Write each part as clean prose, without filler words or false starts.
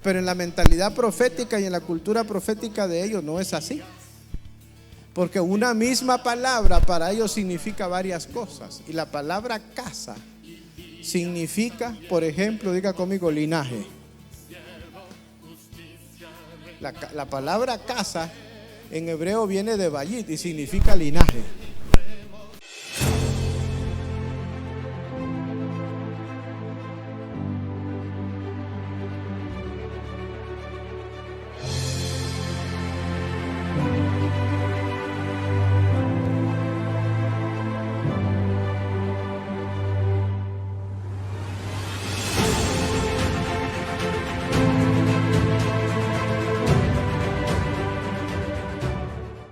Pero en la mentalidad profética y en la cultura profética de ellos no es así. Porque una misma palabra para ellos significa varias cosas. Y la palabra casa significa, por ejemplo, diga conmigo, linaje. La palabra casa en hebreo viene de bayit y significa linaje.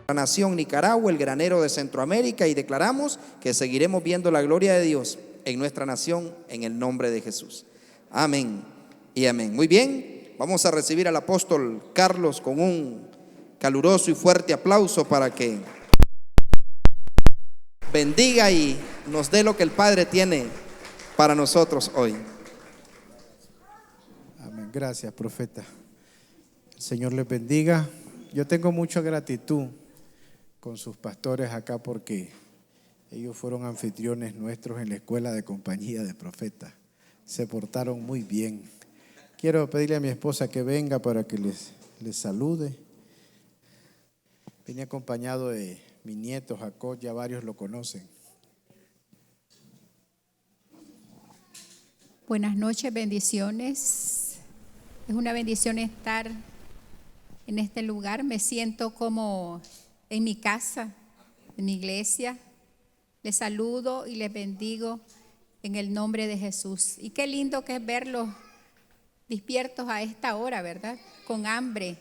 La nación Nicaragua, el granero de Centroamérica, y declaramos que seguiremos viendo la gloria de Dios en nuestra nación en el nombre de Jesús. Amén y amén. Muy bien, vamos a recibir al apóstol Carlos con un caluroso y fuerte aplauso para que bendiga y nos dé lo que el Padre tiene para nosotros hoy. Amén. Gracias, profeta. El Señor les bendiga. Yo tengo mucha gratitud con sus pastores acá porque ellos fueron anfitriones nuestros en la escuela de compañía de profetas. Se portaron muy bien. Quiero pedirle a mi esposa que venga para que les salude. Vine acompañado de mi nieto Jacob, ya varios lo conocen. Buenas noches, bendiciones. Es una bendición estar en este lugar. Me siento como en mi casa, en mi iglesia. Les saludo y les bendigo en el nombre de Jesús. Y qué lindo que es verlos despiertos a esta hora, ¿verdad? Con hambre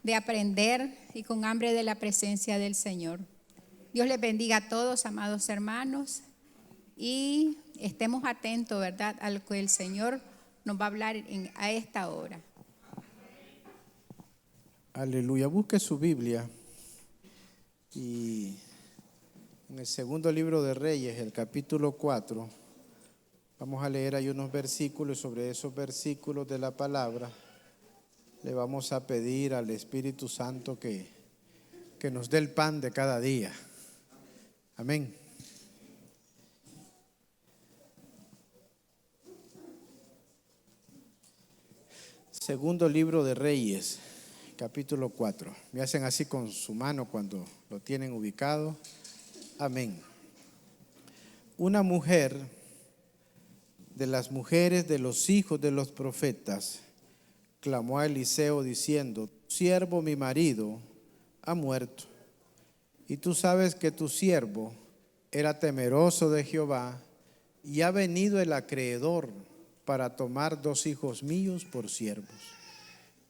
de aprender y con hambre de la presencia del Señor. Dios les bendiga a todos, amados hermanos, y estemos atentos, ¿verdad?, a lo que el Señor nos va a hablar a esta hora. Aleluya. Busque su Biblia y en el segundo libro de Reyes, el capítulo 4, vamos a leer ahí unos versículos. Sobre esos versículos de la palabra le vamos a pedir al Espíritu Santo que nos dé el pan de cada día. Amén. Segundo libro de Reyes, capítulo 4. Me hacen así con su mano cuando lo tienen ubicado. Amén. Una mujer de las mujeres de los hijos de los profetas clamó a Eliseo diciendo: siervo mi marido ha muerto, y tú sabes que tu siervo era temeroso de Jehová, y ha venido el acreedor para tomar 2 hijos míos por siervos.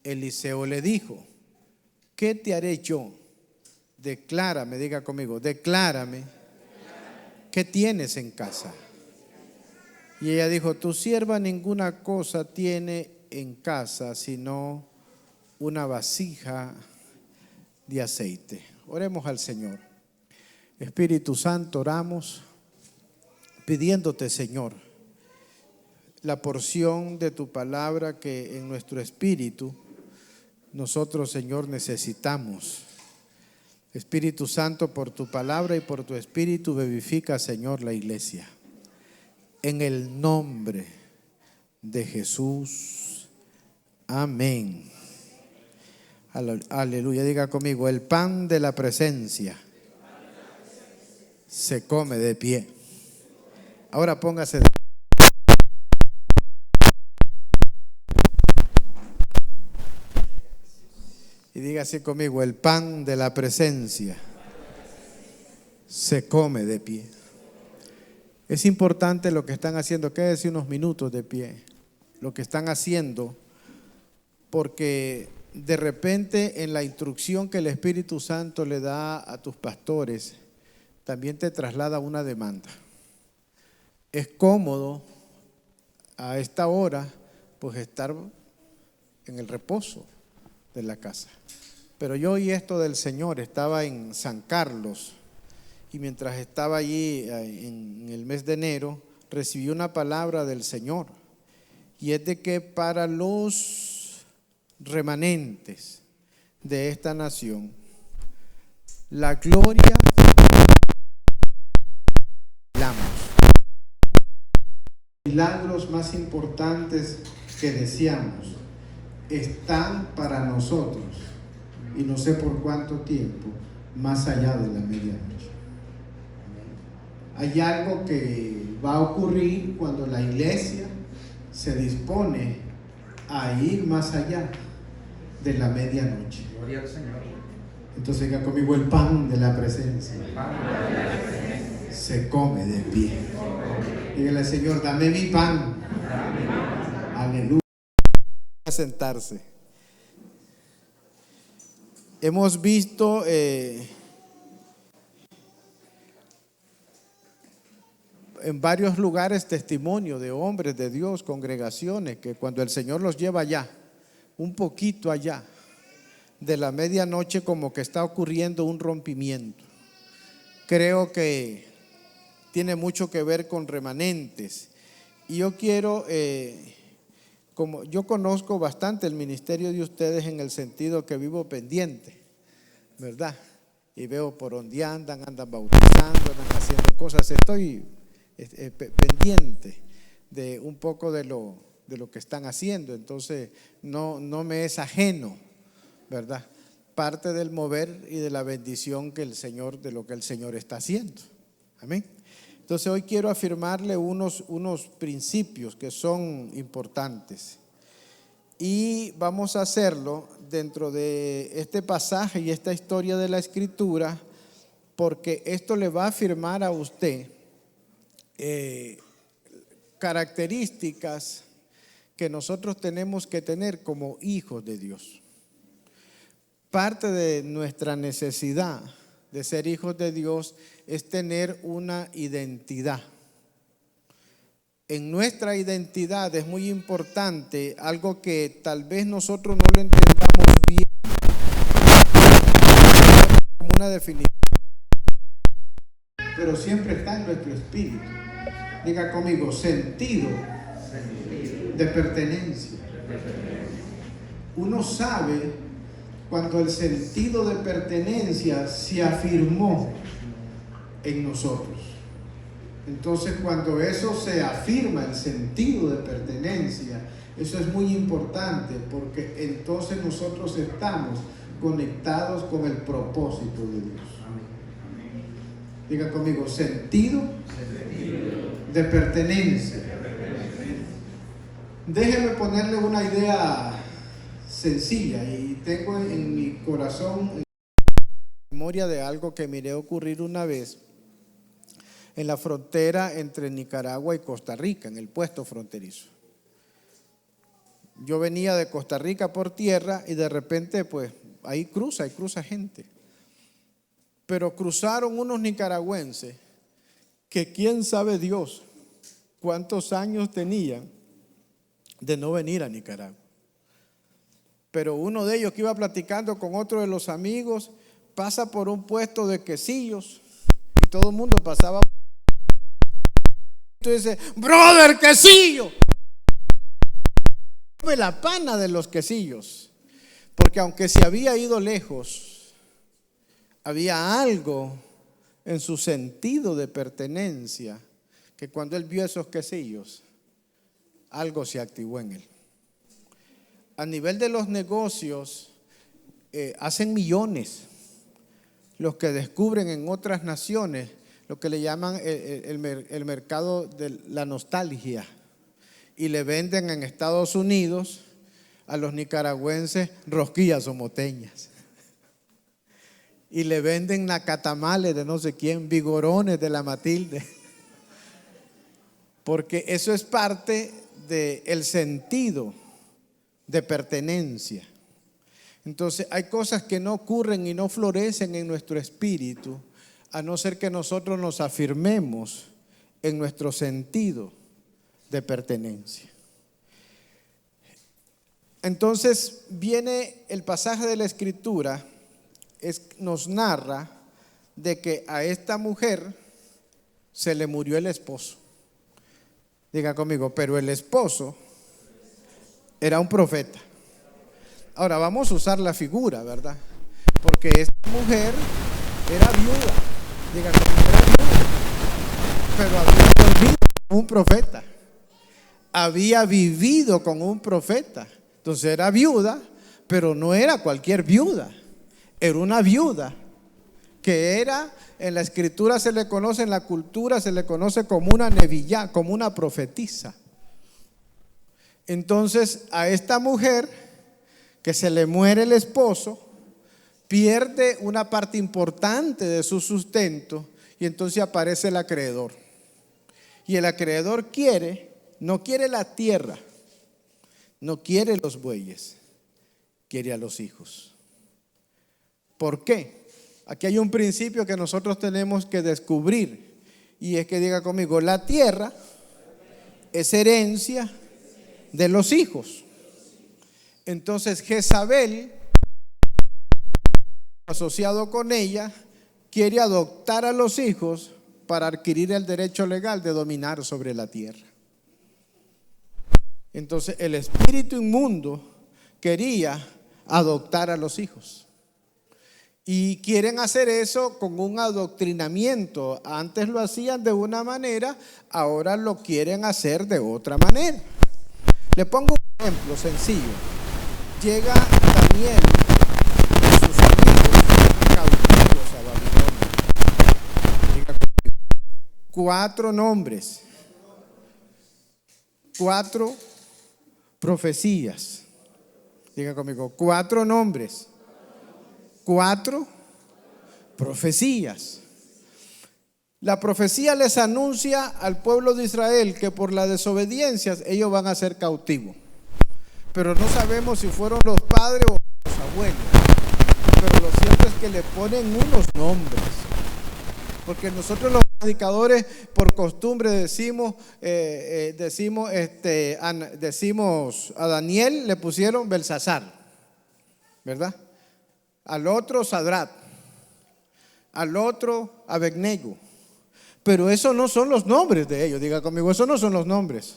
Eliseo le dijo: ¿qué te haré yo? Declárame, diga conmigo, declárame, ¿qué tienes en casa? Y ella dijo: tu sierva ninguna cosa tiene en casa sino una vasija de aceite. Oremos al Señor. Espíritu Santo, oramos pidiéndote, Señor, la porción de tu palabra que en nuestro espíritu nosotros, Señor, necesitamos. Espíritu Santo, por tu palabra y por tu espíritu vivifica, Señor, la iglesia. En el nombre de Jesús. Amén. Aleluya. Diga conmigo: el pan de la presencia se come de pie. Ahora póngase de pie. Y diga así conmigo: el pan de la presencia se come de pie. Es importante lo que están haciendo. Quédese unos minutos de pie. Lo que están haciendo, porque de repente en la instrucción que el Espíritu Santo le da a tus pastores, también te traslada una demanda. Es cómodo a esta hora pues estar en el reposo de la casa. Pero yo oí esto del Señor. Estaba en San Carlos y mientras estaba allí en el mes de enero recibí una palabra del Señor, y es de que para los remanentes de esta nación, la gloria milagros más importantes que deseamos están para nosotros, y no sé por cuánto tiempo, más allá de la medianoche. Hay algo que va a ocurrir cuando la iglesia se dispone a ir más allá de la medianoche. Gloria al Señor. Entonces diga conmigo: el pan de la presencia se come de pie. Dígale al Señor: dame mi pan. Aleluya. A sentarse. Hemos visto en varios lugares testimonio de hombres de Dios, congregaciones, que cuando el Señor los lleva allá, un poquito allá de la medianoche, como que está ocurriendo un rompimiento. Creo que tiene mucho que ver con remanentes. Y yo quiero, como yo conozco bastante el ministerio de ustedes en el sentido que vivo pendiente, ¿verdad? Y veo por dónde andan bautizando, andan haciendo cosas. Estoy pendiente de un poco de lo que están haciendo. Entonces no me es ajeno, ¿verdad? Parte del mover y de la bendición que el Señor, de lo que el Señor está haciendo. Amén. Entonces hoy quiero afirmarle unos principios que son importantes, y vamos a hacerlo dentro de este pasaje y esta historia de la Escritura, porque esto le va a afirmar a usted características que nosotros tenemos que tener como hijos de Dios. Parte de nuestra necesidad de ser hijos de Dios es tener una identidad. En nuestra identidad es muy importante algo que tal vez nosotros no lo entendamos bien, como una definición, pero siempre está en nuestro espíritu. Diga conmigo: sentido de pertenencia. Uno sabe cuando el sentido de pertenencia se afirmó en nosotros. Entonces, cuando eso se afirma, el sentido de pertenencia, eso es muy importante, porque entonces nosotros estamos conectados con el propósito de Dios. Diga conmigo: sentido de pertenencia. Déjeme ponerle una idea sencilla, y tengo en mi corazón memoria de algo que miré ocurrir una vez en la frontera entre Nicaragua y Costa Rica, en el puesto fronterizo. Yo venía de Costa Rica por tierra y de repente pues ahí cruza gente. Pero cruzaron unos nicaragüenses que quién sabe Dios cuántos años tenían de no venir a Nicaragua. Pero uno de ellos, que iba platicando con otro de los amigos, pasa por un puesto de quesillos y todo el mundo pasaba. Entonces dice: brother, quesillo. La pana de los quesillos, porque aunque se había ido lejos, había algo en su sentido de pertenencia, que cuando él vio esos quesillos, algo se activó en él. A nivel de los negocios, hacen millones los que descubren en otras naciones lo que le llaman el mercado de la nostalgia, y le venden en Estados Unidos a los nicaragüenses rosquillas omoteñas, y le venden nacatamales de no sé quién, vigorones de la Matilde, porque eso es parte del sentido de pertenencia. Entonces hay cosas que no ocurren y no florecen en nuestro espíritu a no ser que nosotros nos afirmemos en nuestro sentido de pertenencia. Entonces viene el pasaje de la Escritura, nos narra de que a esta mujer se le murió el esposo. Diga conmigo: pero el esposo era un profeta. Ahora vamos a usar la figura, ¿verdad? Porque esta mujer era viuda. Diga conmigo, era viuda. Pero había dormido con un profeta. Había vivido con un profeta. Entonces era viuda, pero no era cualquier viuda. Era una viuda que era, en la escritura se le conoce, en la cultura se le conoce como una nevillá, como una profetisa. Entonces a esta mujer que se le muere el esposo, pierde una parte importante de su sustento y entonces aparece el acreedor. Y el acreedor no quiere la tierra, no quiere los bueyes, quiere a los hijos. ¿Por qué? Aquí hay un principio que nosotros tenemos que descubrir, y es que diga conmigo, la tierra es herencia de los hijos. Entonces Jezabel, asociado con ella, quiere adoptar a los hijos para adquirir el derecho legal de dominar sobre la tierra. Entonces el espíritu inmundo quería adoptar a los hijos. Y quieren hacer eso con un adoctrinamiento. Antes lo hacían de una manera, ahora lo quieren hacer de otra manera. Le pongo un ejemplo sencillo. Llega Daniel y sus amigos cautivos a Babilonia. 4 nombres, 4 profecías. Diga conmigo, 4 nombres, 4 profecías. La profecía les anuncia al pueblo de Israel que por la desobediencia ellos van a ser cautivos. Pero no sabemos si fueron los padres o los abuelos. Pero lo cierto es que le ponen unos nombres. Porque nosotros los predicadores por costumbre decimos a Daniel le pusieron Belsasar, ¿verdad? Al otro Sadrat, al otro Abednego. Pero esos no son los nombres de ellos. Diga conmigo, esos no son los nombres.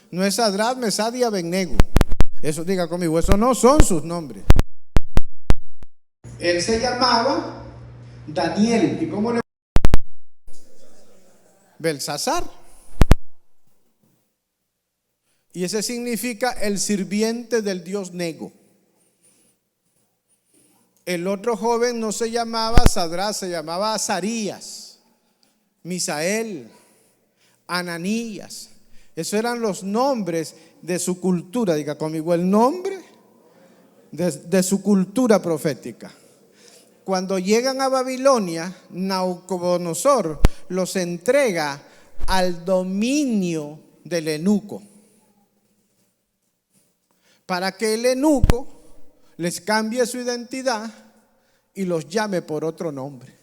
No es Sadrat, Mesad y Abednego. Eso, diga conmigo, esos no son sus nombres. Él se llamaba Daniel. ¿Y cómo le? Belsasar. Y ese significa el sirviente del dios Nego. El otro joven no se llamaba Sadrás, se llamaba Azarías, Misael, Ananías. Esos eran los nombres de su cultura. Diga conmigo, el nombre de su cultura profética. Cuando llegan a Babilonia, Nabucodonosor los entrega al dominio del eunuco, para que el eunuco les cambie su identidad y los llame por otro nombre.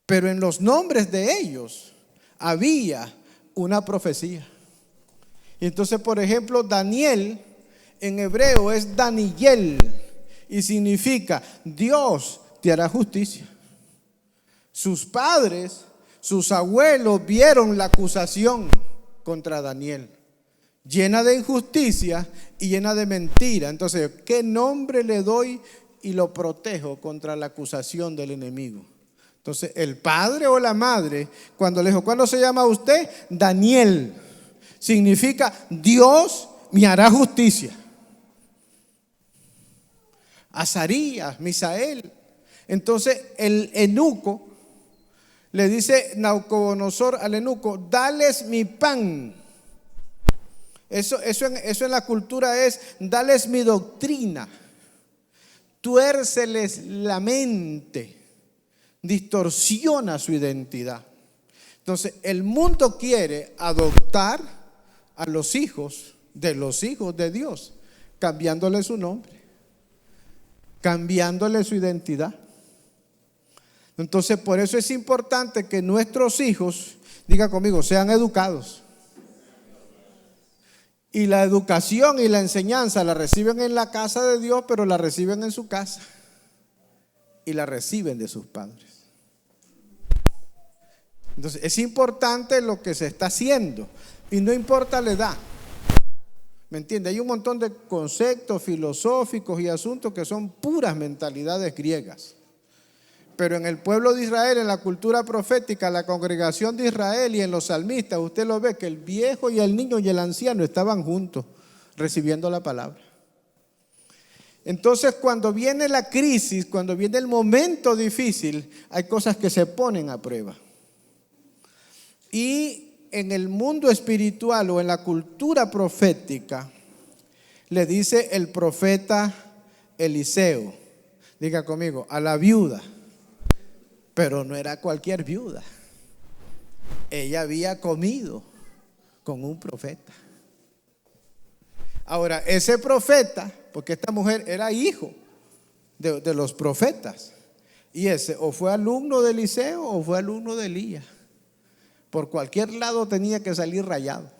Pero en los nombres de ellos había una profecía. Y entonces, por ejemplo, Daniel en hebreo es Daniel y significa Dios te hará justicia. Sus padres, sus abuelos vieron la acusación contra Daniel, llena de injusticia y llena de mentira. Entonces, ¿qué nombre le doy y lo protejo contra la acusación del enemigo? Entonces, el padre o la madre, cuando le dijo, ¿cuándo se llama usted? Daniel. Significa Dios me hará justicia. Azarías, Misael. Entonces, el eunuco le dice Nabucodonosor al eunuco, dales mi pan. Eso en la cultura es, dales mi doctrina, tuérceles la mente, distorsiona su identidad. Entonces el mundo quiere adoptar a los hijos de Dios, cambiándole su nombre, cambiándole su identidad. Entonces por eso es importante que nuestros hijos, diga conmigo, sean educados. Y la educación y la enseñanza la reciben en la casa de Dios, pero la reciben en su casa y la reciben de sus padres. Entonces es importante lo que se está haciendo y no importa la edad. ¿Me entiende? Hay un montón de conceptos filosóficos y asuntos que son puras mentalidades griegas. Pero en el pueblo de Israel, en la cultura profética, la congregación de Israel y en los salmistas, usted lo ve que el viejo y el niño y el anciano estaban juntos recibiendo la palabra. Entonces, cuando viene la crisis, cuando viene el momento difícil, hay cosas que se ponen a prueba. Y en el mundo espiritual o en la cultura profética, le dice el profeta Eliseo, diga conmigo, a la viuda, pero no era cualquier viuda. Ella había comido con un profeta. Ahora, ese profeta, porque esta mujer era hijo de los profetas, y ese o fue alumno de Eliseo o fue alumno de Elías. Por cualquier lado tenía que salir rayado.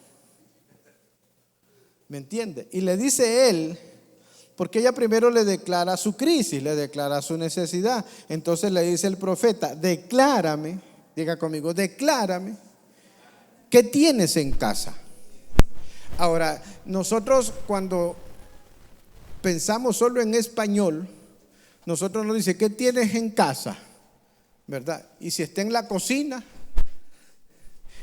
¿Me entiende? Y le dice él, porque ella primero le declara su crisis, le declara su necesidad. Entonces le dice el profeta, declárame, diga conmigo, declárame, ¿qué tienes en casa? Ahora, nosotros cuando pensamos solo en español, nosotros nos dice, ¿qué tienes en casa? ¿Verdad? Y si está en la cocina,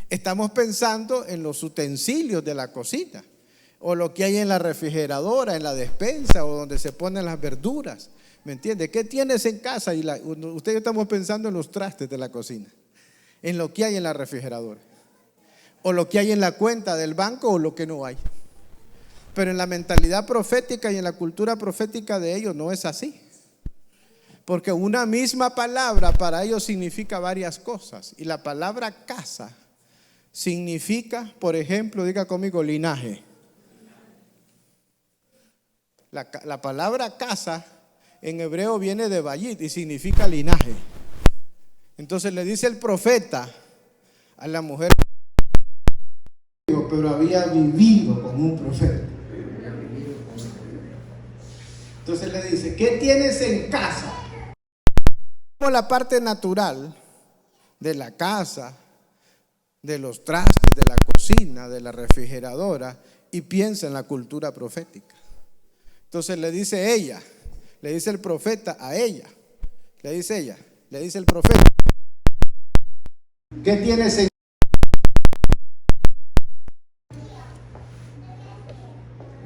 estamos pensando en los utensilios de la cocina, o lo que hay en la refrigeradora, en la despensa, o donde se ponen las verduras. ¿Me entiende? ¿Qué tienes en casa? Y usted y yo estamos pensando en los trastes de la cocina, en lo que hay en la refrigeradora, o lo que hay en la cuenta del banco, o lo que no hay. Pero en la mentalidad profética y en la cultura profética de ellos no es así. Porque una misma palabra para ellos significa varias cosas. Y la palabra casa significa, por ejemplo, diga conmigo, linaje. La palabra casa en hebreo viene de bayit y significa linaje. Entonces le dice el profeta a la mujer, pero había vivido con un profeta. Entonces le dice, ¿qué tienes en casa? La parte natural de la casa, de los trastes, de la cocina, de la refrigeradora, y piensa en la cultura profética. Entonces le dice ella, le dice el profeta a ella, le dice ella, le dice el profeta, ¿qué tienes en?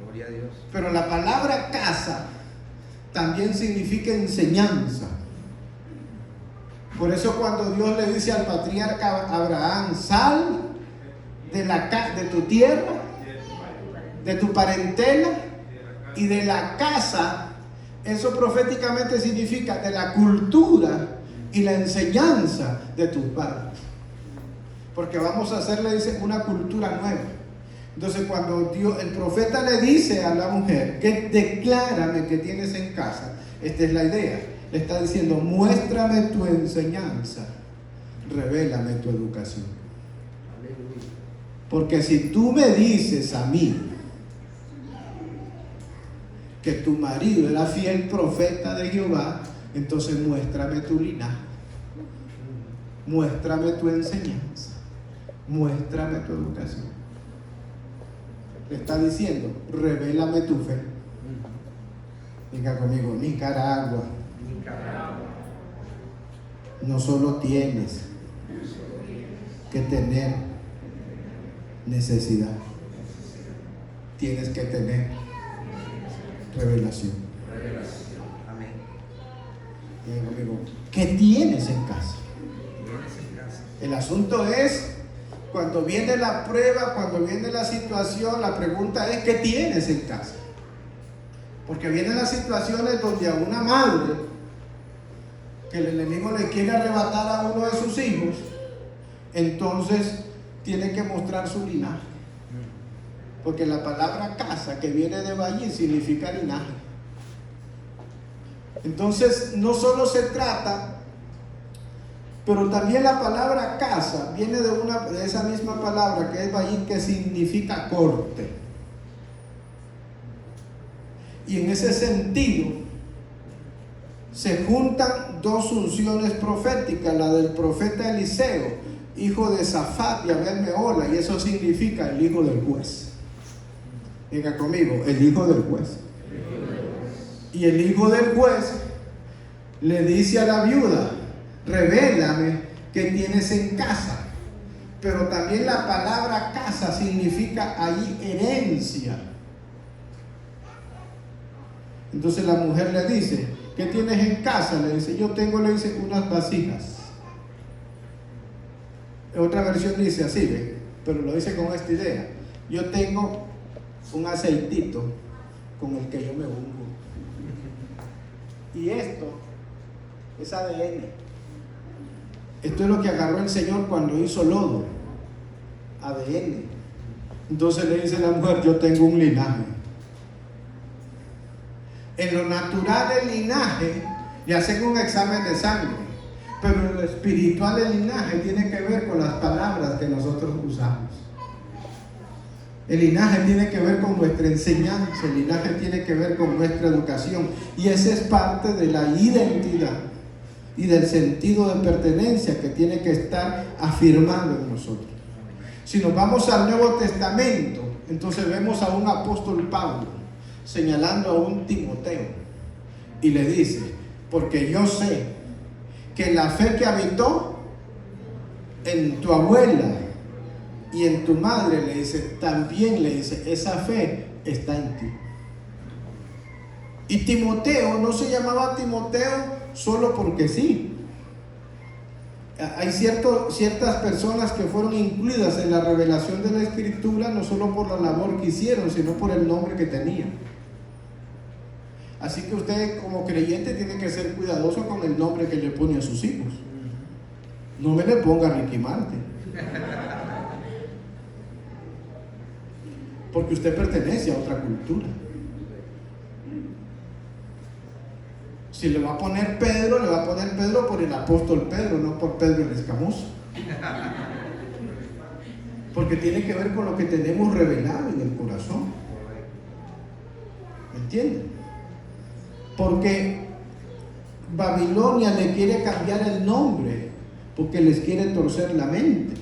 Gloria a Dios. Pero la palabra casa también significa enseñanza. Por eso cuando Dios le dice al patriarca Abraham, sal de tu tierra, de tu parentela y de la casa, eso proféticamente significa de la cultura y la enseñanza de tus padres. Porque vamos a hacerle, dice, una cultura nueva. Entonces cuando el profeta le dice a la mujer, que declárame que tienes en casa, esta es la idea. Le está diciendo, muéstrame tu enseñanza, revélame tu educación. Porque si tú me dices a mí que tu marido era fiel profeta de Jehová, entonces muéstrame tu linaje, muéstrame tu enseñanza, muéstrame tu educación. Le está diciendo, revélame tu fe. Diga conmigo, Nicaragua. No solo tienes que tener necesidad, tienes que tener revelación. Amén. Diga conmigo, ¿qué tienes en casa? El asunto es, cuando viene la prueba, cuando viene la situación, la pregunta es, ¿qué tienes en casa? Porque vienen las situaciones donde a una madre que el enemigo le quiere arrebatar a uno de sus hijos, entonces tiene que mostrar su linaje. Porque la palabra casa, que viene de Bayí, significa linaje. Entonces no solo se trata, pero también la palabra casa viene de esa misma palabra que es Bayí, que significa corte. Y en ese sentido se juntan dos unciones proféticas, la del profeta Eliseo, hijo de Safat y Abel Mehola, y eso significa el hijo del juez. Diga conmigo, el hijo del juez. Y el hijo del juez le dice a la viuda, revélame qué tienes en casa. Pero también la palabra casa significa ahí herencia. Entonces la mujer le dice, ¿qué tienes en casa? Le dice, yo tengo, le dice, unas vasijas. Otra versión dice así, ¿ve? Pero lo dice con esta idea. Yo tengo un aceitito con el que yo me ungo. Y esto es ADN. Esto es lo que agarró el Señor cuando hizo lodo. ADN. Entonces le dice la mujer, yo tengo un linaje. En lo natural del linaje le hacen un examen de sangre, pero en lo espiritual del linaje tiene que ver con las palabras que nosotros usamos. El linaje tiene que ver con nuestra enseñanza, el linaje tiene que ver con nuestra educación, y esa es parte de la identidad y del sentido de pertenencia que tiene que estar afirmado en nosotros. Si nos vamos al Nuevo Testamento, entonces vemos a un apóstol Pablo señalando a un Timoteo y le dice, porque yo sé que la fe que habitó en tu abuela y en tu madre, le dice, también le dice, esa fe está en ti. Y Timoteo no se llamaba Timoteo solo porque sí. Hay ciertas personas que fueron incluidas en la revelación de la Escritura no solo por la labor que hicieron, sino por el nombre que tenían. Así que usted como creyente tiene que ser cuidadoso con el nombre que le pone a sus hijos. No me le ponga Ricky Martin, porque usted pertenece a otra cultura. Si le va a poner Pedro, le va a poner Pedro por el apóstol Pedro, no por Pedro el Escamoso. Porque tiene que ver con lo que tenemos revelado en el corazón. ¿Me entienden? Porque Babilonia le quiere cambiar el nombre, porque les quiere torcer la mente.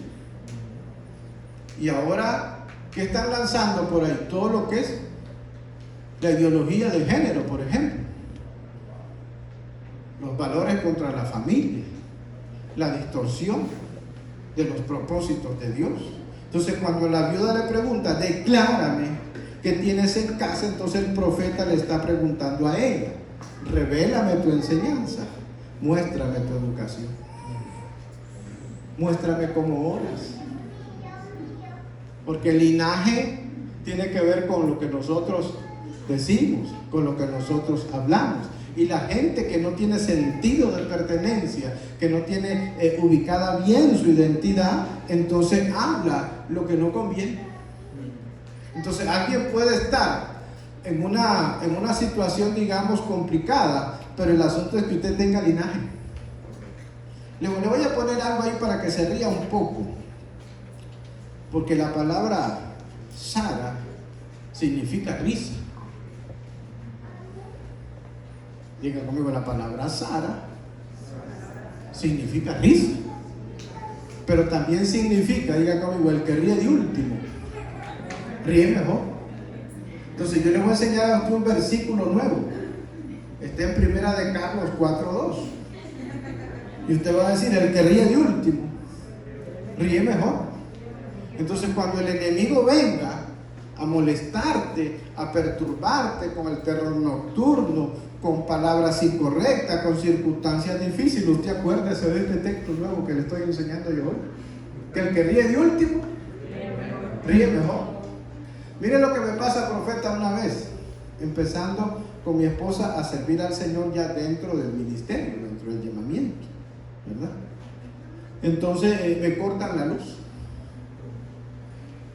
Y ahora, ¿qué están lanzando por ahí? Todo lo que es la ideología de género, por ejemplo. Los valores contra la familia, la distorsión de los propósitos de Dios. Entonces, cuando la viuda le pregunta, declárame qué tienes en casa, entonces el profeta le está preguntando a ella, revélame tu enseñanza, muéstrame tu educación, muéstrame cómo oras. Porque el linaje tiene que ver con lo que nosotros decimos, con lo que nosotros hablamos. Y la gente que no tiene sentido de pertenencia, que no tiene ubicada bien su identidad, entonces habla lo que no conviene. Entonces alguien puede estar en una situación, digamos, complicada, pero el asunto es que usted tenga linaje. Le voy a poner algo ahí para que se ría un poco, porque la palabra Sara significa risa. Diga conmigo, la palabra Sara significa risa, pero también significa, diga conmigo, el que ríe de último ríe mejor. Entonces yo le voy a enseñar a usted un versículo nuevo. Está en Primera de Carlos 4:2, y usted va a decir, el que ríe de último ríe mejor. Entonces cuando el enemigo venga a molestarte, a perturbarte con el terror nocturno, con palabras incorrectas, con circunstancias difíciles, usted acuérdese de este texto nuevo que le estoy enseñando yo hoy, que el que ríe de último ríe mejor. Mire lo que me pasa, profeta, una vez empezando con mi esposa a servir al Señor ya dentro del ministerio, dentro del llamamiento, ¿verdad? Entonces me cortan la luz.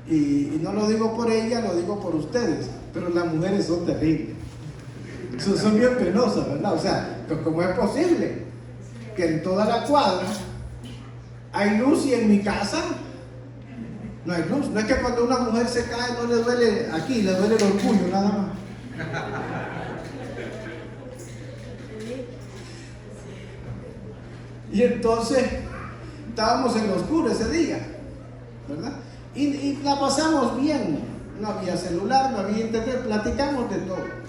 Y no lo digo por ella, lo digo por ustedes, pero las mujeres son terribles. Son bien penosas, ¿verdad? O sea, ¿cómo es posible que en toda la cuadra hay luz y en mi casa no hay luz? No es que cuando una mujer se cae no le duele aquí, le duele el orgullo nada más. Y entonces estábamos en lo oscuro ese día, ¿verdad? Y la pasamos bien, No había celular, no había internet, platicamos de todo.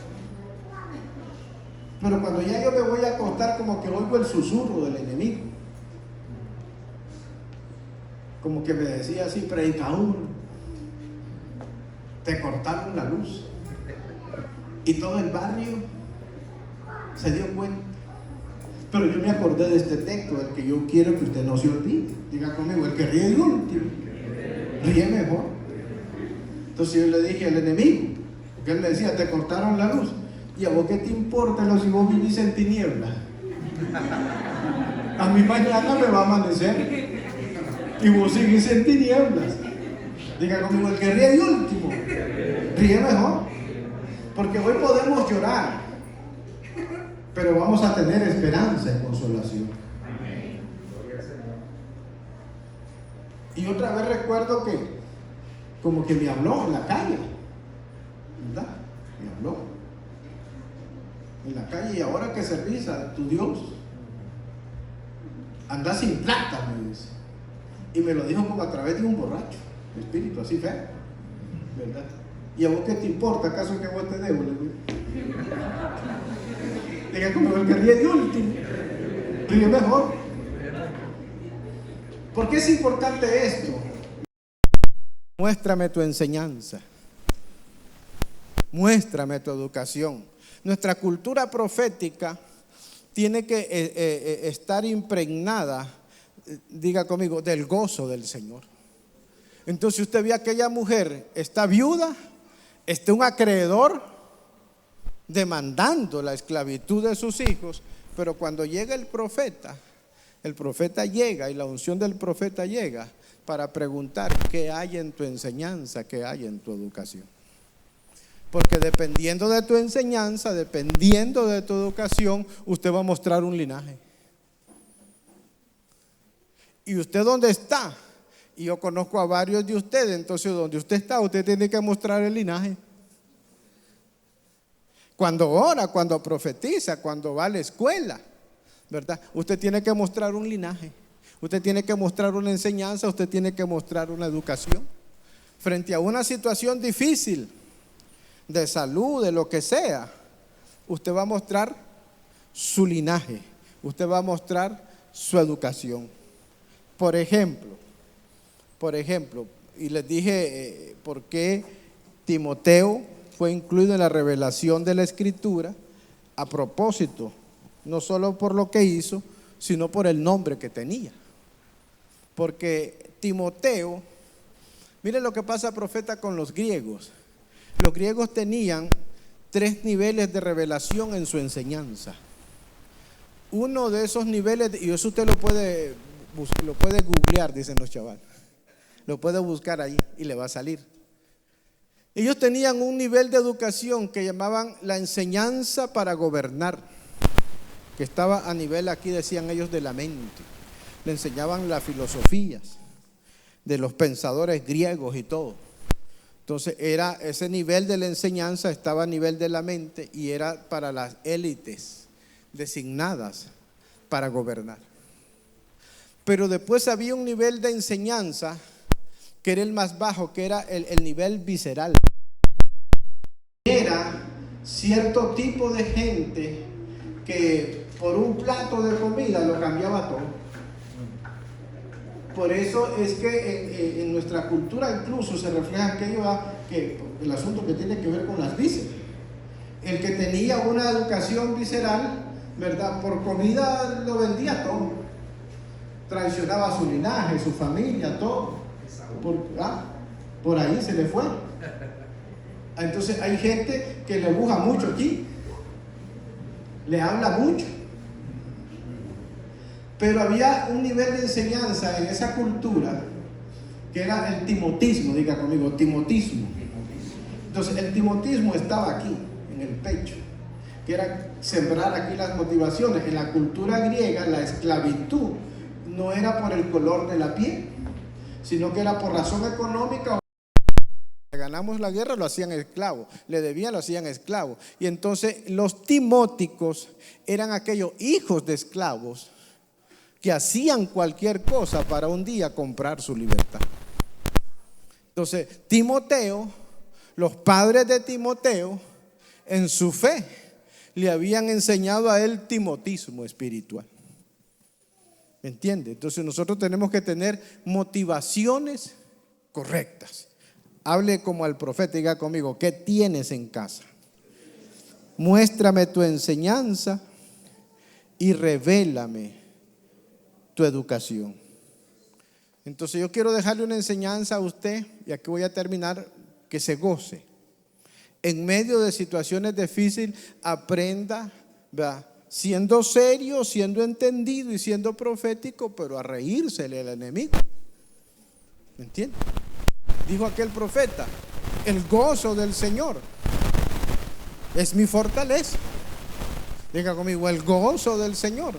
Pero cuando ya yo me voy a acostar, como que oigo el susurro del enemigo. Como que me decía así, predicador, te cortaron la luz. Y todo el barrio se dio cuenta. Pero yo me acordé de este texto, el que yo quiero que usted no se olvide. Diga conmigo, el que ríe de último, ríe mejor. Entonces yo le dije al enemigo, porque él me decía, te cortaron la luz. ¿Y a vos qué te importa si vos vivís en tinieblas? A mí mañana me va a amanecer y vos seguís en tinieblas. Diga conmigo, el que ríe de último, ríe mejor. Porque hoy podemos llorar, pero vamos a tener esperanza y consolación. Y otra vez recuerdo que como que me habló en la calle, ¿verdad? Me habló en la calle. Y ahora que servís a tu Dios, andás sin plata, me dice. Y me lo dijo como a través de un borracho, de espíritu así feo, ¿verdad? ¿Y a vos qué te importa? ¿Acaso que vos te debo? Diga como el que ríe de último, ríe mejor. ¿Por qué es importante esto? Muéstrame tu enseñanza. Muéstrame tu educación. Nuestra cultura profética tiene que estar impregnada, diga conmigo, del gozo del Señor. Entonces usted ve a aquella mujer, está viuda, está un acreedor demandando la esclavitud de sus hijos, pero cuando llega el profeta llega y la unción del profeta llega para preguntar qué hay en tu enseñanza, qué hay en tu educación. Porque dependiendo de tu enseñanza, dependiendo de tu educación, usted va a mostrar un linaje. ¿Y usted dónde está? Y yo conozco a varios de ustedes, entonces donde usted está, usted tiene que mostrar el linaje. Cuando ora, cuando profetiza, cuando va a la escuela, ¿verdad? Usted tiene que mostrar un linaje, usted tiene que mostrar una enseñanza, usted tiene que mostrar una educación. Frente a una situación difícil, de salud, de lo que sea, usted va a mostrar su linaje, usted va a mostrar su educación. Por ejemplo, y les dije por qué Timoteo fue incluido en la revelación de la Escritura, a propósito, no solo por lo que hizo, sino por el nombre que tenía. Porque Timoteo, mire lo que pasa, profeta, con los griegos. Los griegos tenían 3 niveles de revelación en su enseñanza. Uno de esos niveles, y eso usted lo puede googlear, dicen los chavales. Lo puede buscar ahí y le va a salir. Ellos tenían un nivel de educación que llamaban la enseñanza para gobernar, que estaba a nivel, aquí decían ellos, de la mente. Le enseñaban las filosofías de los pensadores griegos y todo. Entonces ese nivel de la enseñanza estaba a nivel de la mente y era para las élites designadas para gobernar. Pero después había un nivel de enseñanza que era el más bajo, que era el nivel visceral. Era cierto tipo de gente que por un plato de comida lo cambiaba todo. Por eso es que en nuestra cultura incluso se refleja aquello que el asunto que tiene que ver con las vísceras. El que tenía una educación visceral, ¿verdad? Por comida lo vendía todo. Traicionaba su linaje, su familia, todo. Por ahí se le fue. Entonces hay gente que le buja mucho aquí, le habla mucho. Pero había un nivel de enseñanza en esa cultura que era el timotismo, diga conmigo, timotismo. Entonces el timotismo estaba aquí, en el pecho, que era sembrar aquí las motivaciones. En la cultura griega la esclavitud no era por el color de la piel, sino que era por razón económica. Le ganamos la guerra, lo hacían esclavo, le debían, lo hacían esclavo. Y entonces los timóticos eran aquellos hijos de esclavos que hacían cualquier cosa para un día comprar su libertad. Entonces Timoteo Los padres de Timoteo, en su fe, le habían enseñado a él timotismo espiritual. ¿Me entiende? Entonces nosotros tenemos que tener motivaciones correctas. Hable como al profeta, diga conmigo, ¿qué tienes en casa? Muéstrame tu enseñanza y revélame tu educación. Entonces yo quiero dejarle una enseñanza a usted, y aquí voy a terminar, que se goce. En medio de situaciones difíciles, aprenda, ¿verdad?, siendo serio, siendo entendido y siendo profético, pero a reírsele al enemigo. ¿Me entiende? Dijo aquel profeta, el gozo del Señor es mi fortaleza. Diga conmigo, el gozo del Señor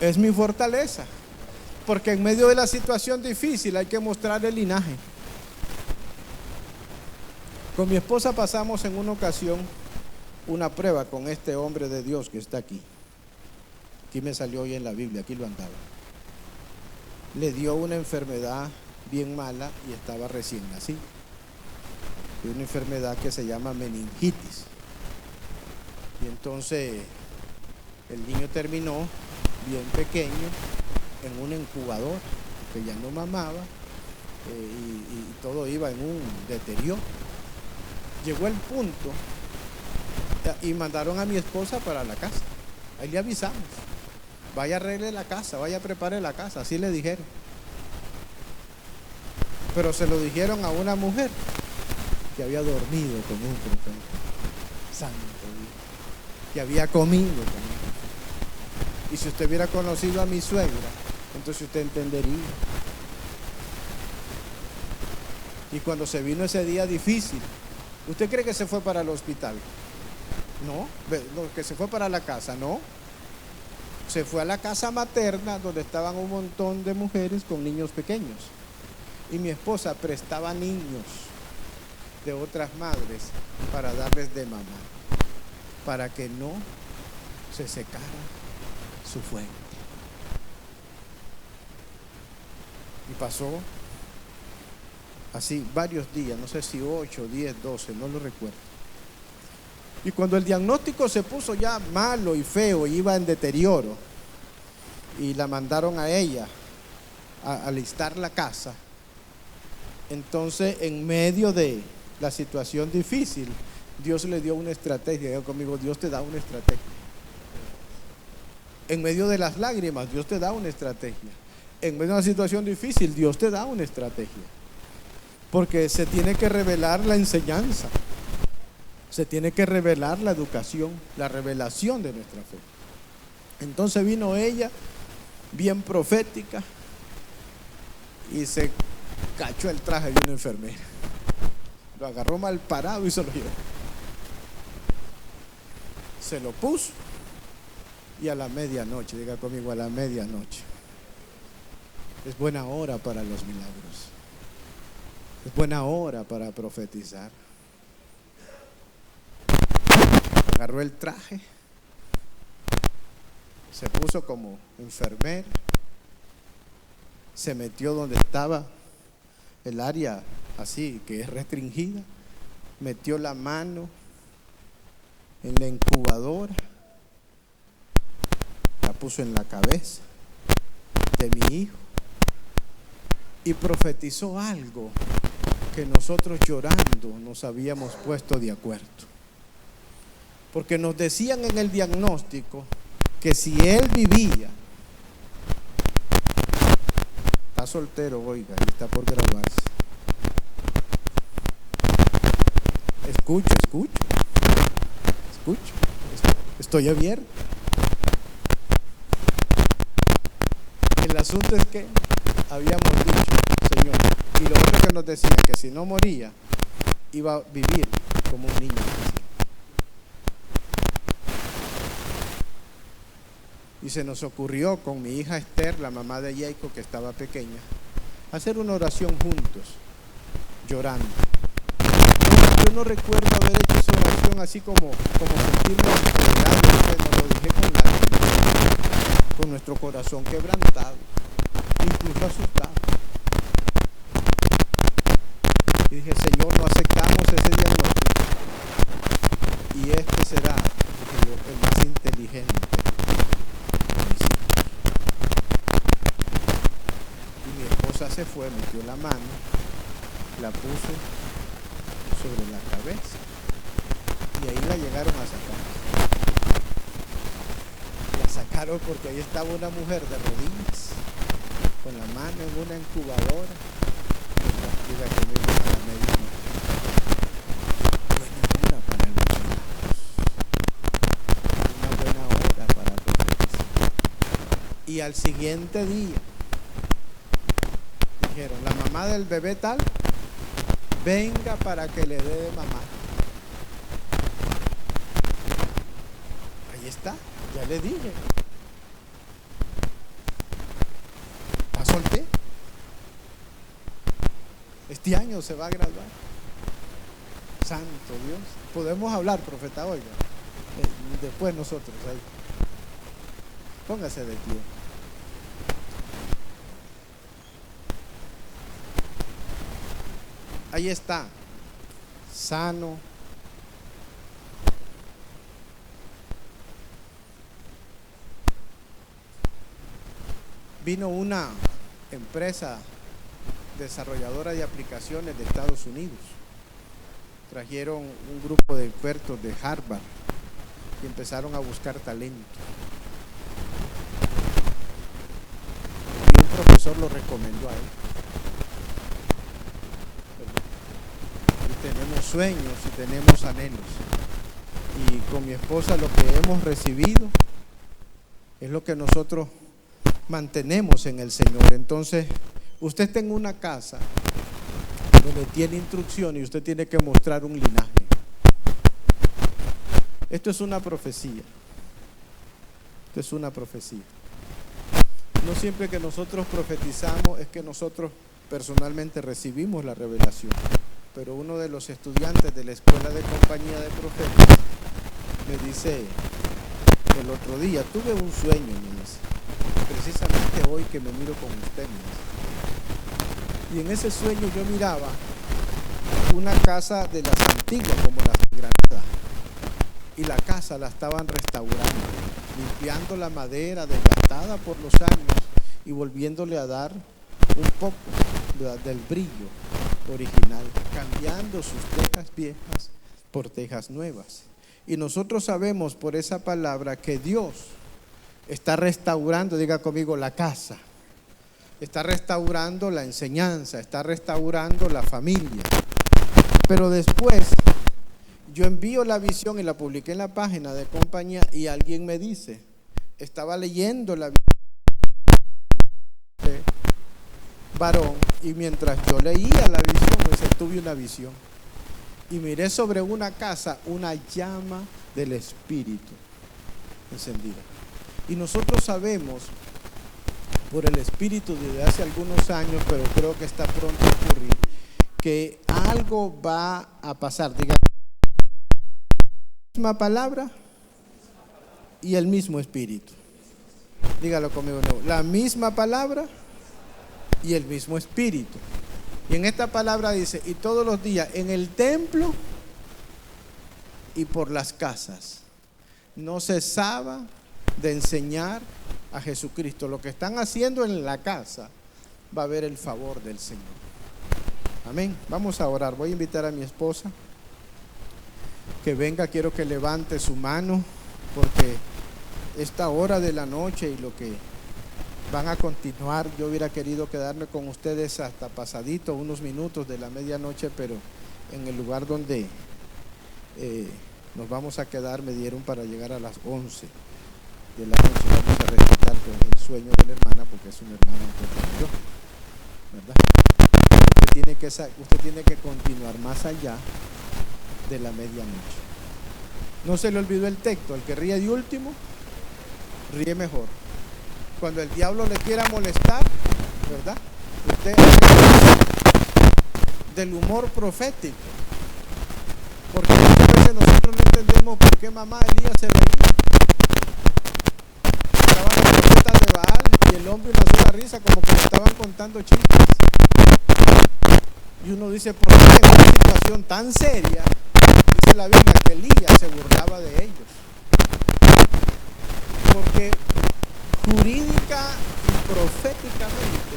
es mi fortaleza. Porque en medio de la situación difícil hay que mostrar el linaje. Con mi esposa pasamos en una ocasión una prueba con este hombre de Dios que está aquí. Aquí me salió hoy en la Biblia, aquí lo andaba. Le dio una enfermedad bien mala y estaba recién nacido. Una enfermedad que se llama meningitis. Y entonces el niño terminó bien pequeño en un incubador, que ya no mamaba, y todo iba en un deterioro. Llegó el punto y mandaron a mi esposa para la casa. Ahí le avisamos, vaya, arregle la casa, vaya, prepare la casa, así le dijeron. Pero se lo dijeron a una mujer que había dormido con un profeta, santo Dios, que había comido con él. Y si usted hubiera conocido a mi suegra, entonces usted entendería. Y cuando se vino ese día difícil, ¿usted cree que se fue para el hospital? No, que se fue para la casa, no. Se fue a la casa materna donde estaban un montón de mujeres con niños pequeños. Y mi esposa prestaba niños de otras madres para darles de mamá, para que no se secara su fuente. Y pasó así varios días, no sé si 8, 10, 12, no lo recuerdo. Y cuando el diagnóstico se puso ya malo y feo, iba en deterioro, y la mandaron a ella a alistar la casa, entonces en medio de la situación difícil, Dios le dio una estrategia. Diga conmigo, Dios te da una estrategia. En medio de las lágrimas, Dios te da una estrategia. En medio de una situación difícil, Dios te da una estrategia. Porque se tiene que revelar la enseñanza, se tiene que revelar la educación, la revelación de nuestra fe. Entonces vino ella, bien profética, y se cachó el traje de una enfermera. Lo agarró mal parado y se lo llevó. Se lo puso, y a la medianoche, diga conmigo, a la medianoche, es buena hora para los milagros. Es buena hora para profetizar. Agarró el traje, se puso como enfermera, se metió donde estaba el área así que es restringida, metió la mano en la incubadora, la puso en la cabeza de mi hijo y profetizó algo que nosotros llorando nos habíamos puesto de acuerdo. Porque nos decían en el diagnóstico que si él vivía, está soltero, oiga, y está por graduarse. Escucho, estoy abierto. El asunto es que habíamos dicho, Señor, y lo otro que nos decía, que si no moría, iba a vivir como un niño. Y se nos ocurrió con mi hija Esther, la mamá de Jacob, que estaba pequeña, hacer una oración juntos, llorando. Yo no recuerdo haber hecho esa oración así como sentirme empoderado, nos lo dije con lágrimas, con nuestro corazón quebrantado, incluso asustado. Y dije, Señor, no aceptamos ese diagnóstico. Y este será, dije yo, el más inteligente de mis hijos. Y mi esposa se fue, metió la mano, la puso sobre la cabeza. Y ahí la llegaron a sacar. La sacaron porque ahí estaba una mujer de rodillas, con la mano en una incubadora. Diga que me iba a la medianoche. Buena hora para el milagro. Una buena hora para profetizar. Y al siguiente día dijeron, la mamá del bebé tal, venga para que le dé de mamá. Ahí está, ya le dije. ¿La solté? Este año se va a graduar. Santo Dios. Podemos hablar, profeta, oiga. Después nosotros ahí. Póngase de pie. Ahí está. Sano. Vino una empresa desarrolladora de aplicaciones de Estados Unidos. Trajeron un grupo de expertos de Harvard y empezaron a buscar talento. Y un profesor lo recomendó a él. Y tenemos sueños y tenemos anhelos. Y con mi esposa lo que hemos recibido es lo que nosotros mantenemos en el Señor. Entonces, usted está en una casa donde tiene instrucción y usted tiene que mostrar un linaje. Esto es una profecía. Esto es una profecía. No siempre que nosotros profetizamos es que nosotros personalmente recibimos la revelación. Pero uno de los estudiantes de la escuela de compañía de profetas me dice el otro día, tuve un sueño, me dice, precisamente hoy que me miro con usted, me dice. Y en ese sueño yo miraba una casa de las antiguas como las de Granada. Y la casa la estaban restaurando, limpiando la madera desgastada por los años y volviéndole a dar un poco del brillo original, cambiando sus tejas viejas por tejas nuevas. Y nosotros sabemos por esa palabra que Dios está restaurando, diga conmigo, la casa. Está restaurando la enseñanza, está restaurando la familia. Pero después yo envío la visión y la publiqué en la página de compañía y alguien me dice, estaba leyendo la visión de varón y mientras yo leía la visión, pues tuve una visión y miré sobre una casa una llama del Espíritu encendida. Y nosotros sabemos por el Espíritu desde hace algunos años, pero creo que está pronto a ocurrir, que algo va a pasar. Diga, la misma palabra y el mismo Espíritu. Dígalo conmigo, no. La misma palabra y el mismo Espíritu. Y en esta palabra dice, y todos los días en el templo y por las casas no cesaba de enseñar a Jesucristo. Lo que están haciendo en la casa va a ver el favor del Señor. Amén. Vamos a orar. Voy a invitar a mi esposa que venga. Quiero que levante su mano porque esta hora de la noche y lo que van a continuar, yo hubiera querido quedarme con ustedes hasta pasadito, unos minutos de la medianoche, pero en el lugar donde nos vamos a quedar me dieron para llegar a las 11 de la noche. Vamos a respetar el sueño de la hermana porque es una hermana como yo, ¿verdad? Usted tiene que continuar más allá de la medianoche. No se le olvidó el texto, el que ríe de último, ríe mejor. Cuando el diablo le quiera molestar, ¿verdad? Usted del humor profético. Porque muchas veces nosotros no entendemos por qué mamá Elías se reía. Estaban los profetas de Baal y el hombre una sola risa, como que le estaban contando chistes. Y uno dice, ¿por qué en una situación tan seria? Dice la Biblia que Elías se burlaba de ellos. Porque jurídica y proféticamente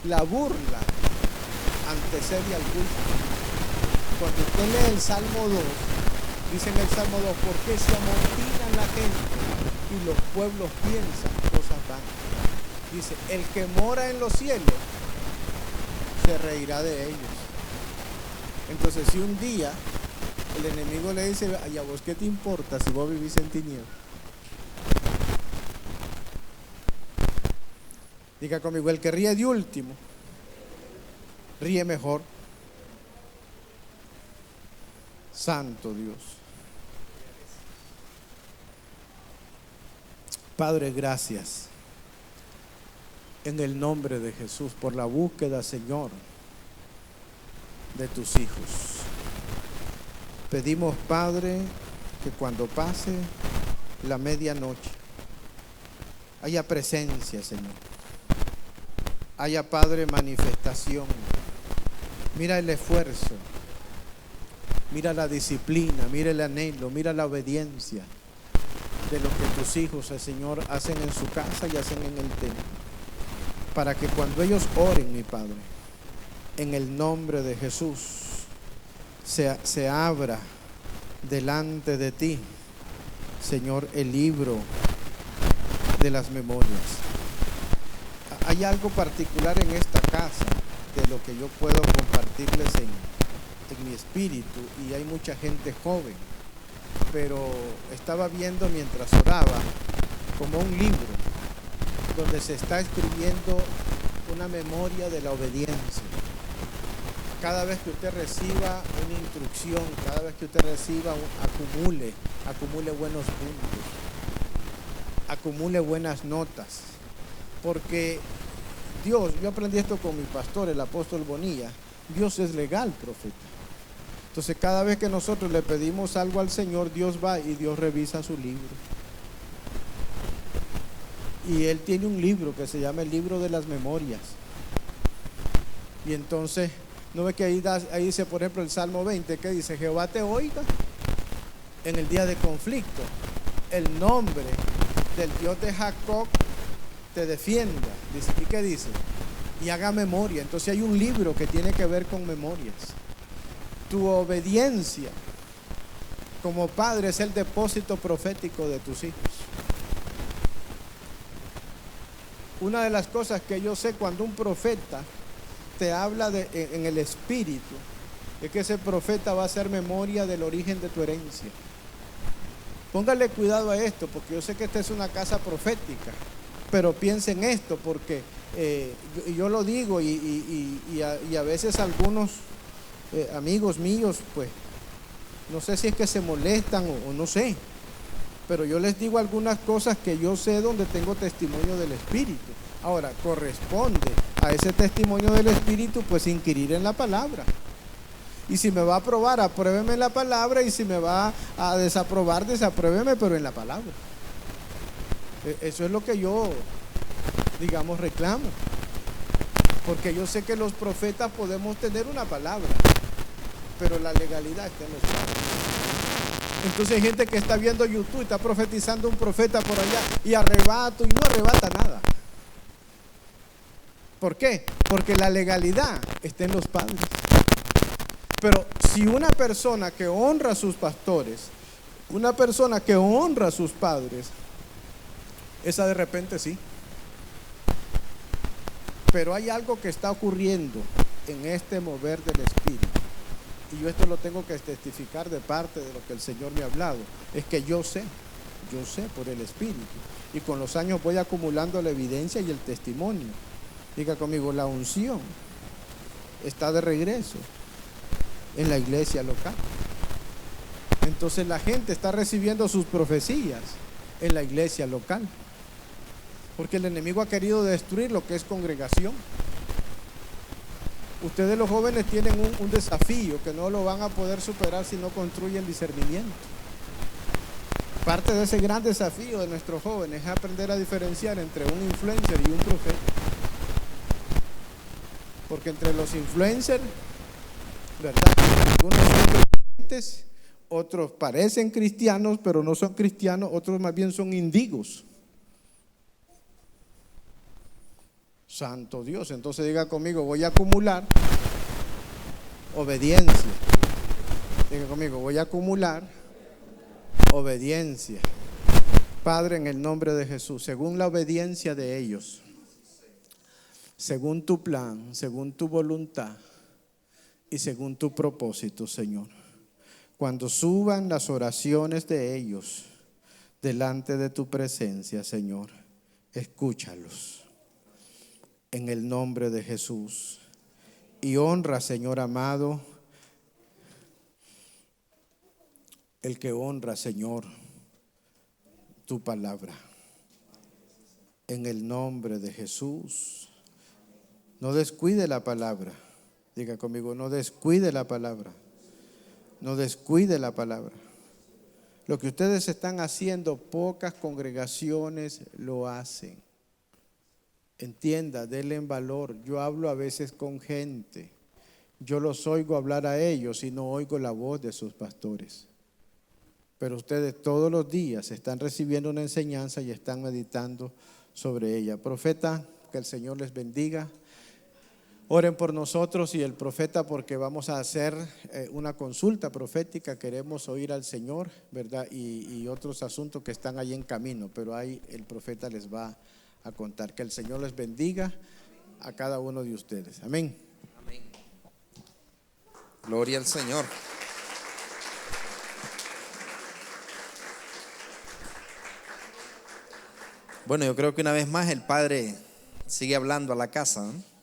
la burla antecede al juicio. Cuando usted lee el Salmo 2, dice en el Salmo 2, ¿por qué se amotinan la gente y los pueblos piensan cosas vanas? Dice, el que mora en los cielos se reirá de ellos. Entonces, si un día el enemigo le dice, ¿y a vos qué te importa si vos vivís en tinieblas? Diga conmigo, el que ríe de último, ríe mejor. Santo Dios. Padre, gracias en el nombre de Jesús por la búsqueda, Señor, de tus hijos. Pedimos, Padre, que cuando pase la medianoche haya presencia, Señor. Haya, Padre, manifestación. Mira el esfuerzo, mira la disciplina, mira el anhelo, mira la obediencia de lo que tus hijos, Señor, hacen en su casa y hacen en el templo. Para que cuando ellos oren, mi Padre, en el nombre de Jesús, se abra delante de ti, Señor, el libro de las memorias. Hay algo particular en esta casa de lo que yo puedo compartirles en mi espíritu, y hay mucha gente joven, pero estaba viendo mientras oraba como un libro donde se está escribiendo una memoria de la obediencia. Cada vez que usted reciba una instrucción, cada vez que usted reciba, acumule buenos puntos, acumule buenas notas, porque Dios, yo aprendí esto con mi pastor, el apóstol Bonilla, Dios es legal, profeta. Entonces cada vez que nosotros le pedimos algo al Señor, Dios va y Dios revisa su libro. Y Él tiene un libro que se llama el libro de las memorias. Y entonces, ¿no ve que ahí dice, por ejemplo, el Salmo 20, que dice, Jehová te oiga en el día de conflicto, el nombre del Dios de Jacob te defienda? Dice, ¿y qué dice? Y haga memoria. Entonces hay un libro que tiene que ver con memorias. Tu obediencia como padre es el depósito profético de tus hijos. Una de las cosas que yo sé cuando un profeta te habla en el espíritu, es que ese profeta va a hacer memoria del origen de tu herencia. Póngale cuidado a esto, porque yo sé que esta es una casa profética, pero piensa en esto, porque yo lo digo y a veces algunos amigos míos, pues no sé si es que se molestan o no sé, pero yo les digo algunas cosas que yo sé donde tengo testimonio del Espíritu. Ahora, corresponde a ese testimonio del Espíritu, pues inquirir en la palabra. Y si me va a aprobar, apruébeme en la palabra, y si me va a desaprobar, desapruébeme, pero en la palabra. Eso es lo que yo, digamos, reclamo. Porque yo sé que los profetas podemos tener una palabra, pero la legalidad está en los padres. Entonces hay gente que está viendo YouTube y está profetizando un profeta por allá y arrebato, y no arrebata nada. ¿Por qué? Porque la legalidad está en los padres. Pero si una persona que honra a sus pastores, una persona que honra a sus padres, esa de repente sí. Pero hay algo que está ocurriendo en este mover del Espíritu, y yo esto lo tengo que testificar de parte de lo que el Señor me ha hablado. Es que yo sé por el Espíritu, y con los años voy acumulando la evidencia y el testimonio. Diga conmigo, la unción está de regreso en la iglesia local. Entonces la gente está recibiendo sus profecías en la iglesia local, porque el enemigo ha querido destruir lo que es congregación. Ustedes los jóvenes tienen un desafío que no lo van a poder superar si no construyen discernimiento. Parte de ese gran desafío de nuestros jóvenes es aprender a diferenciar entre un influencer y un profeta. Porque entre los influencers ¿verdad? Algunos son creyentes, otros parecen cristianos, pero no son cristianos, otros más bien son indigos. Santo Dios, entonces diga conmigo, voy a acumular obediencia. Diga conmigo, voy a acumular obediencia. Padre, en el nombre de Jesús, según la obediencia de ellos, según tu plan, según tu voluntad y según tu propósito, Señor. Cuando suban las oraciones de ellos delante de tu presencia, Señor, escúchalos en el nombre de Jesús. Y honra, Señor amado, el que honra, Señor, tu palabra. En el nombre de Jesús. No descuide la palabra. Diga conmigo, no descuide la palabra. No descuide la palabra. Lo que ustedes están haciendo, pocas congregaciones lo hacen. Entienda, denle en valor. Yo hablo a veces con gente. Yo los oigo hablar a ellos y no oigo la voz de sus pastores. Pero ustedes todos los días están recibiendo una enseñanza y están meditando sobre ella. Profeta, que el Señor les bendiga. Oren por nosotros y el profeta, porque vamos a hacer una consulta profética. Queremos oír al Señor, ¿verdad? Y otros asuntos que están ahí en camino, pero ahí el profeta les va a contar. Que el Señor les bendiga a cada uno de ustedes. Amén. Amén. Gloria al Señor. Bueno, yo creo que una vez más el Padre sigue hablando a la casa, ¿no?